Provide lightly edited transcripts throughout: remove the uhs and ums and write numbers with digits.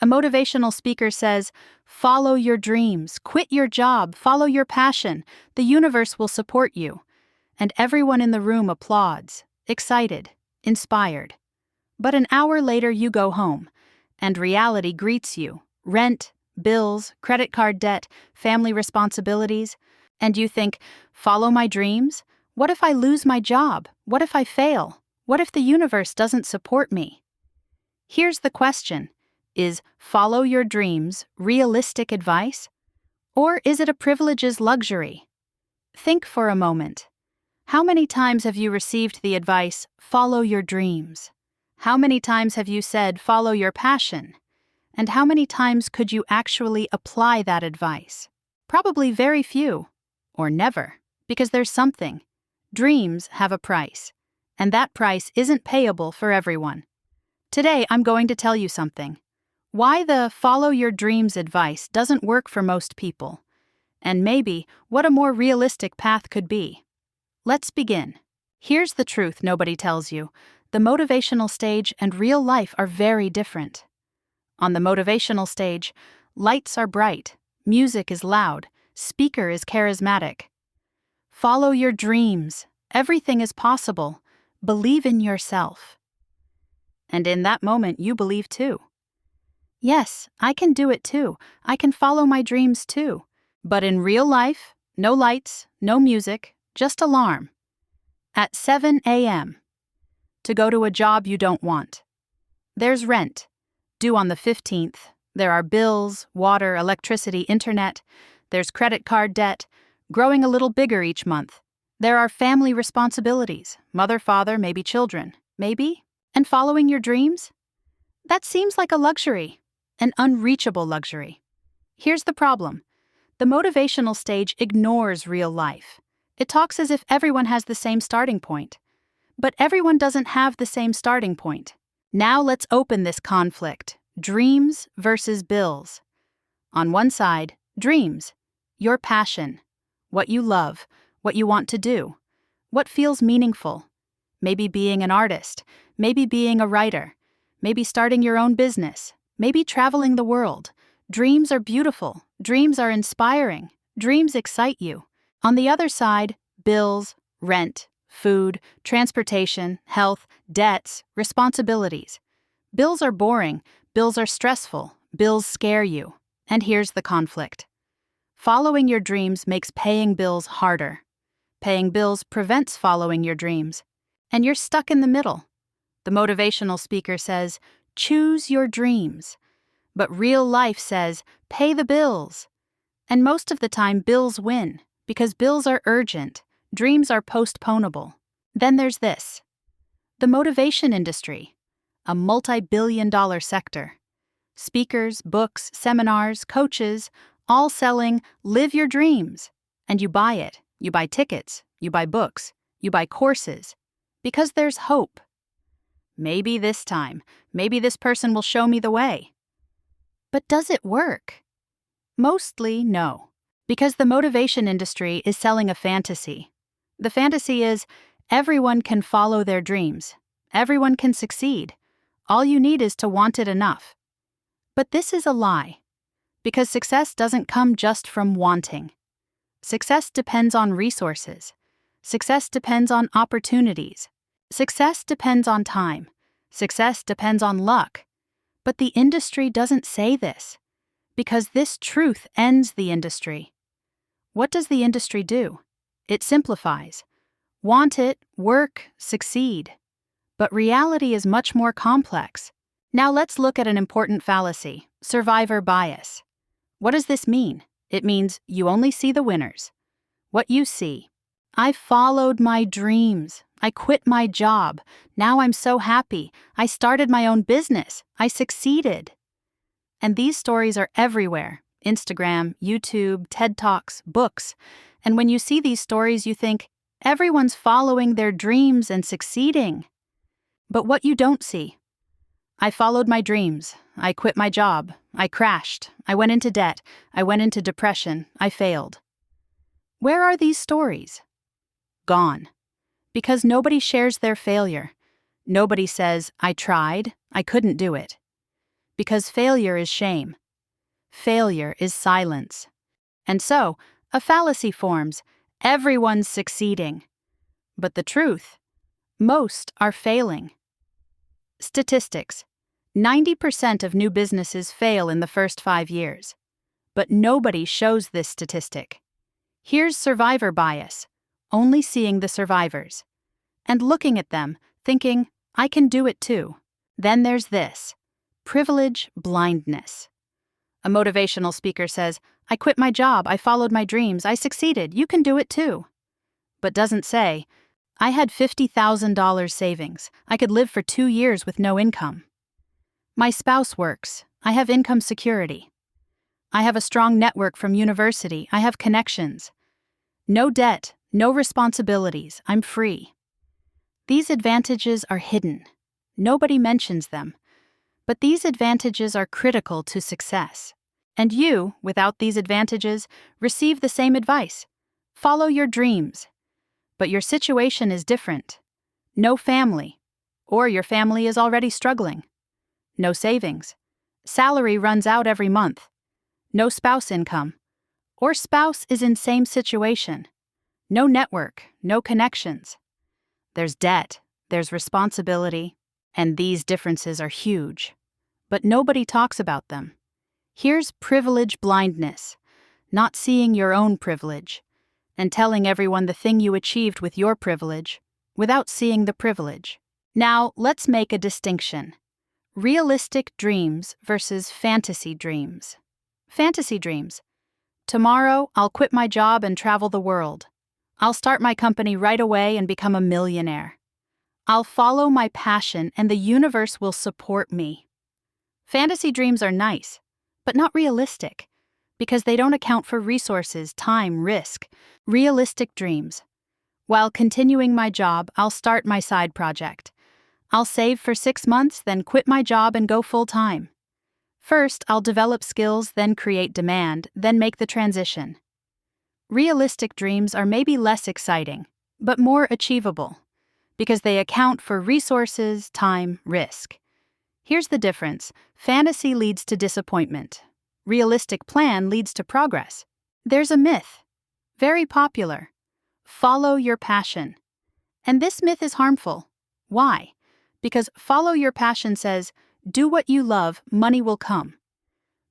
A motivational speaker says, follow your dreams, quit your job, follow your passion. The universe will support you. And everyone in the room applauds, excited, inspired. But an hour later you go home, and reality greets you. Rent, bills, credit card debt, family responsibilities. And you think, follow my dreams? What if I lose my job? What if I fail? What if the universe doesn't support me? Here's the question. Is follow your dreams realistic advice? Or is it a privilege's luxury? Think for a moment. How many times have you received the advice, follow your dreams? How many times have you said, follow your passion? And how many times could you actually apply that advice? Probably very few, or never, because there's something. Dreams have a price, and that price isn't payable for everyone. Today, I'm going to tell you something. Why the follow your dreams advice doesn't work for most people, and maybe what a more realistic path could be. Let's begin. Here's the truth nobody tells you. The motivational stage and real life are very different. On the motivational stage, lights are bright, music is loud, speaker is charismatic. Follow your dreams. Everything is possible. Believe in yourself. And in that moment, you believe too. Yes, I can do it too. I can follow my dreams too. But in real life, no lights, no music, just alarm. At 7 a.m. To go to a job you don't want. There's rent, due on the 15th. There are bills, water, electricity, internet. There's credit card debt, growing a little bigger each month. There are family responsibilities, mother, father, maybe children, maybe. And following your dreams? That seems like a luxury, an unreachable luxury. Here's the problem. The motivational stage ignores real life. It talks as if everyone has the same starting point. But everyone doesn't have the same starting point. Now let's open this conflict. Dreams versus bills. On one side, dreams. Your passion. What you love. What you want to do. What feels meaningful. Maybe being an artist. Maybe being a writer. Maybe starting your own business. Maybe traveling the world. Dreams are beautiful. Dreams are inspiring. Dreams excite you. On the other side, bills, rent, food, transportation, health, debts, responsibilities. Bills are boring. Bills are stressful. Bills scare you. And here's the conflict. Following your dreams makes paying bills harder. Paying bills prevents following your dreams. And you're stuck in the middle. The motivational speaker says, choose your dreams. But real life says, pay the bills. And most of the time, bills win, because bills are urgent, dreams are postponable. Then there's this. The motivation industry, a multi-billion-dollar sector. Speakers, books, seminars, coaches, all selling, live your dreams. And you buy it. You buy tickets. You buy books. You buy courses. Because there's hope. Maybe this time, maybe this person will show me the way. But does it work? Mostly no, because the motivation industry is selling a fantasy. The fantasy is everyone can follow their dreams. Everyone can succeed. All you need is to want it enough. But this is a lie, because success doesn't come just from wanting. Success depends on resources. Success depends on opportunities. Success depends on time. Success depends on luck. But the industry doesn't say this, because this truth ends the industry. What does the industry do? It simplifies. Want it, work, succeed. But reality is much more complex. Now let's look at an important fallacy, survivor bias. What does this mean? It means you only see the winners. What you see. I followed my dreams. I quit my job. Now I'm so happy. I started my own business. I succeeded. And these stories are everywhere. Instagram, YouTube, TED Talks, books. And when you see these stories, you think, everyone's following their dreams and succeeding. But what you don't see. I followed my dreams. I quit my job. I crashed. I went into debt. I went into depression. I failed. Where are these stories? Gone. Because nobody shares their failure. Nobody says, I tried, I couldn't do it. Because failure is shame. Failure is silence. And so, a fallacy forms. Everyone's succeeding. But the truth, most are failing. Statistics: 90% of new businesses fail in the first 5 years. But nobody shows this statistic. Here's survivor bias, only seeing the survivors. And looking at them, thinking, I can do it too. Then there's this: privilege blindness. A motivational speaker says, I quit my job, I followed my dreams, I succeeded, you can do it too. But doesn't say, I had $50,000 savings, I could live for 2 years with no income. My spouse works, I have income security. I have a strong network from university, I have connections. No debt, no responsibilities, I'm free. These advantages are hidden. Nobody mentions them. But these advantages are critical to success. And you, without these advantages, receive the same advice. Follow your dreams. But your situation is different. No family, or your family is already struggling. No savings. Salary runs out every month. No spouse income, or spouse is in same situation. No network, no connections. There's debt, there's responsibility, and these differences are huge. But nobody talks about them. Here's privilege blindness, not seeing your own privilege, and telling everyone the thing you achieved with your privilege, without seeing the privilege. Now, let's make a distinction. Realistic dreams versus fantasy dreams. Fantasy dreams. Tomorrow, I'll quit my job and travel the world. I'll start my company right away and become a millionaire. I'll follow my passion and the universe will support me. Fantasy dreams are nice, but not realistic, because they don't account for resources, time, risk. Realistic dreams. While continuing my job, I'll start my side project. I'll save for 6 months, then quit my job and go full-time. First, I'll develop skills, then create demand, then make the transition. Realistic dreams are maybe less exciting, but more achievable, because they account for resources, time, risk. Here's the difference. Fantasy leads to disappointment. Realistic plan leads to progress. There's a myth, very popular. Follow your passion. And this myth is harmful. Why? Because follow your passion says, do what you love, money will come.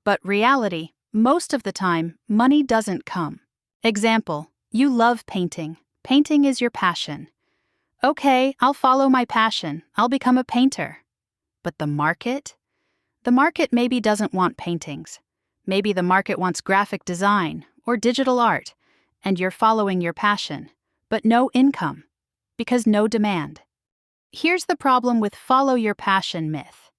But reality, most of the time, money doesn't come. Example, you love painting. Painting is your passion. Okay, I'll follow my passion. I'll become a painter. But the market? The market maybe doesn't want paintings. Maybe the market wants graphic design or digital art, and you're following your passion, but no income, because no demand. Here's the problem with follow your passion myth.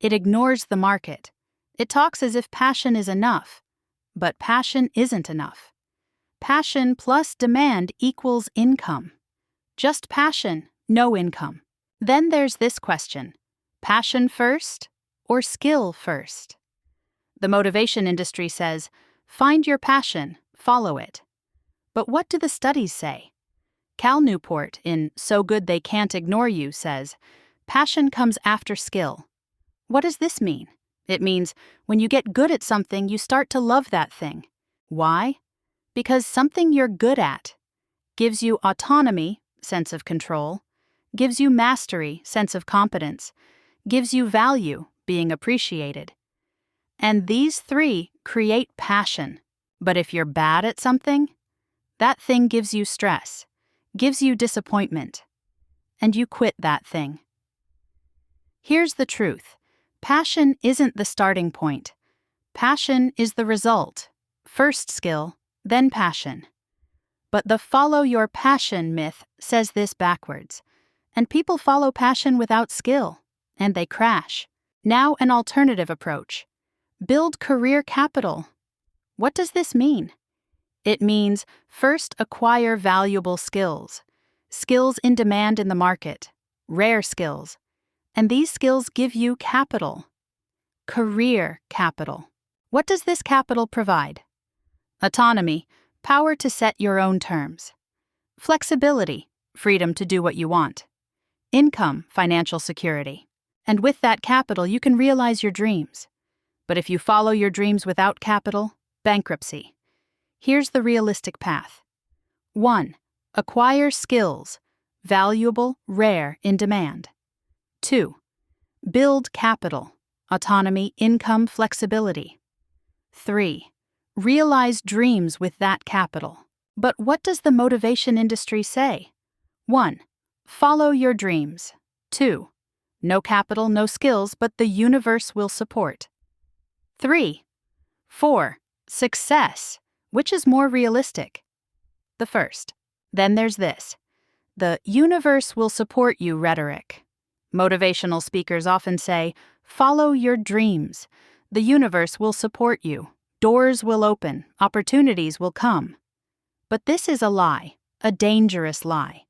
It ignores the market. It talks as if passion is enough, but passion isn't enough. Passion plus demand equals income. Just passion, no income. Then there's this question: passion first or skill first? The motivation industry says, find your passion, follow it. But what do the studies say? Cal Newport in So Good They Can't Ignore You says, passion comes after skill. What does this mean? It means when you get good at something, you start to love that thing. Why? Because something you're good at gives you autonomy, sense of control, gives you mastery, sense of competence, gives you value, being appreciated. And these three create passion. But if you're bad at something, that thing gives you stress, gives you disappointment, and you quit that thing. Here's the truth. Passion isn't the starting point. Passion is the result. First skill, then passion. But the follow your passion myth says this backwards. And people follow passion without skill, and they crash. Now an alternative approach. Build career capital. What does this mean? It means first acquire valuable skills. Skills in demand in the market. Rare skills. And these skills give you capital. Career capital. What does this capital provide? Autonomy, power to set your own terms. Flexibility, freedom to do what you want. Income, financial security. And with that capital, you can realize your dreams. But if you follow your dreams without capital, bankruptcy. Here's the realistic path. 1. Acquire skills, valuable, rare, in demand. 2. Build capital, autonomy, income, flexibility. 3. Realize dreams with that capital. But what does the motivation industry say? 1. Follow your dreams. 2. No capital, no skills, but the universe will support. 3. 4. Success. Which is more realistic? The first. Then there's this. The universe will support you rhetoric. Motivational speakers often say, follow your dreams. The universe will support you. Doors will open. Opportunities will come. But this is a lie, a dangerous lie.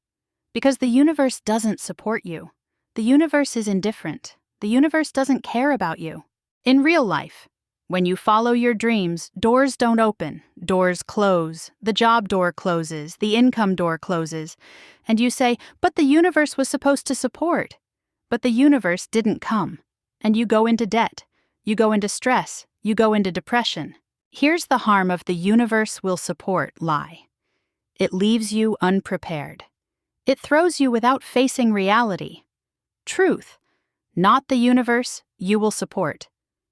Because the universe doesn't support you. The universe is indifferent. The universe doesn't care about you. In real life, when you follow your dreams, doors don't open, doors close, the job door closes, the income door closes, and you say, but the universe was supposed to support. But the universe didn't come, and you go into debt, you go into stress, you go into depression. Here's the harm of the universe will support lie. It leaves you unprepared. It throws you without facing reality. Truth, not the universe, you will support.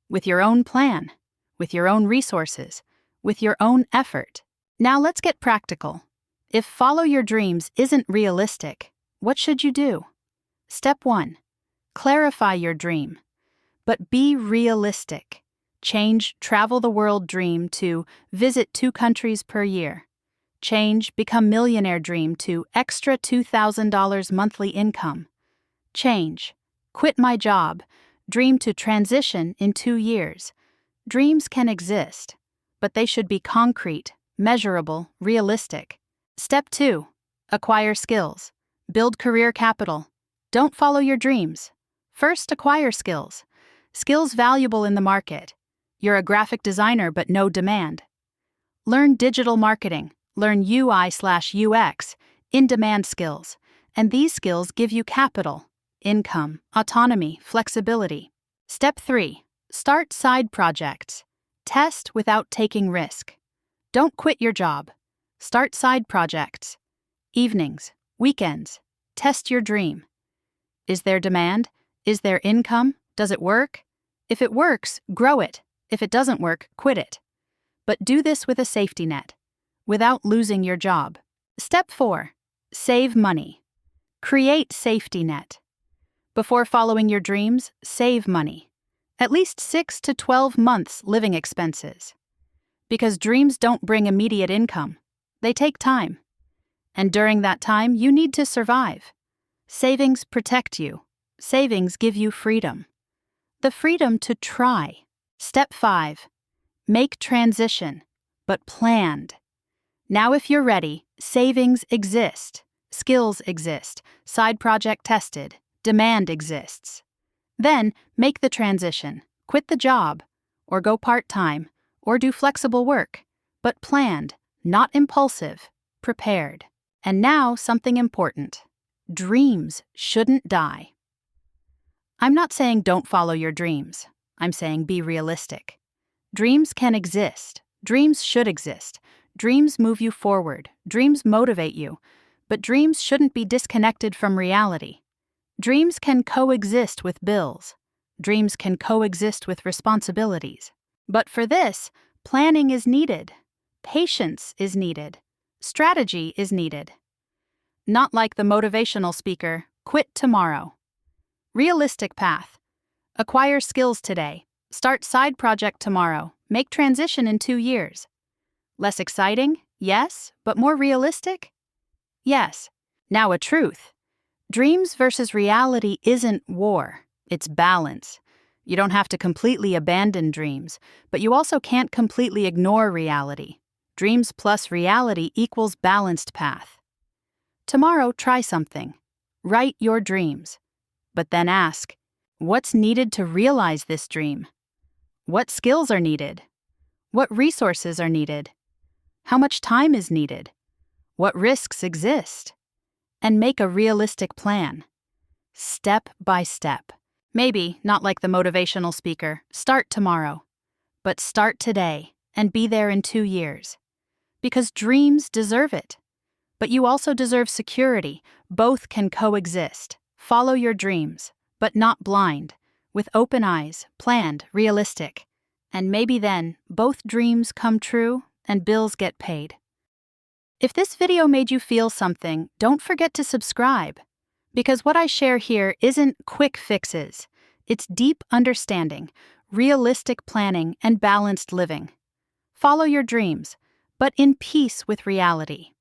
With your own plan, with your own resources, with your own effort. Now let's get practical. If follow your dreams isn't realistic, what should you do? Step 1. Clarify your dream. But be realistic. Change travel the world dream to visit 2 countries per year. Change become millionaire dream to extra $2,000 monthly income. Change quit my job. Dream to transition in 2 years. Dreams can exist, but they should be concrete, measurable, realistic. Step 2. Acquire skills. Build career capital. Don't follow your dreams. First, acquire skills. Skills valuable in the market. You're a graphic designer but no demand. Learn digital marketing. Learn UI/UX, in-demand skills. And these skills give you capital, income, autonomy, flexibility. Step 3. Start side projects. Test without taking risk. Don't quit your job. Start side projects. Evenings, weekends. Test your dream. Is there demand? Is there income? Does it work? If it works, grow it. If it doesn't work, quit it. But do this with a safety net, without losing your job. Step 4. Save money. Create safety net. Before following your dreams, save money. At least 6 to 12 months living expenses. Because dreams don't bring immediate income. They take time. And during that time, you need to survive. Savings protect you. Savings give you freedom. The freedom to try. Step 5. Make transition, but planned. Now if you're ready, savings exist. Skills exist. Side project tested. Demand exists. Then, make the transition. Quit the job, or go part-time, or do flexible work, but planned, not impulsive, prepared. And now, something important. Dreams shouldn't die. I'm not saying don't follow your dreams. I'm saying be realistic. Dreams can exist. Dreams should exist. Dreams move you forward. Dreams motivate you. But dreams shouldn't be disconnected from reality. Dreams can coexist with bills. Dreams can coexist with responsibilities. But for this, planning is needed. Patience is needed. Strategy is needed. Not like the motivational speaker, quit tomorrow. Realistic path. Acquire skills today. Start side project tomorrow. Make transition in 2 years. Less exciting? Yes. But more realistic? Yes. Now a truth. Dreams versus reality isn't war. It's balance. You don't have to completely abandon dreams, but you also can't completely ignore reality. Dreams plus reality equals balanced path. Tomorrow, try something. Write your dreams. But then ask, what's needed to realize this dream? What skills are needed? What resources are needed? How much time is needed? What risks exist? And make a realistic plan. Step by step. Maybe not like the motivational speaker, start tomorrow. But start today and be there in 2 years. Because dreams deserve it. But you also deserve security. Both can coexist. Follow your dreams, but not blind. With open eyes, planned, realistic. And maybe then, both dreams come true and bills get paid. If this video made you feel something, don't forget to subscribe. Because what I share here isn't quick fixes. It's deep understanding, realistic planning, and balanced living. Follow your dreams, but in peace with reality.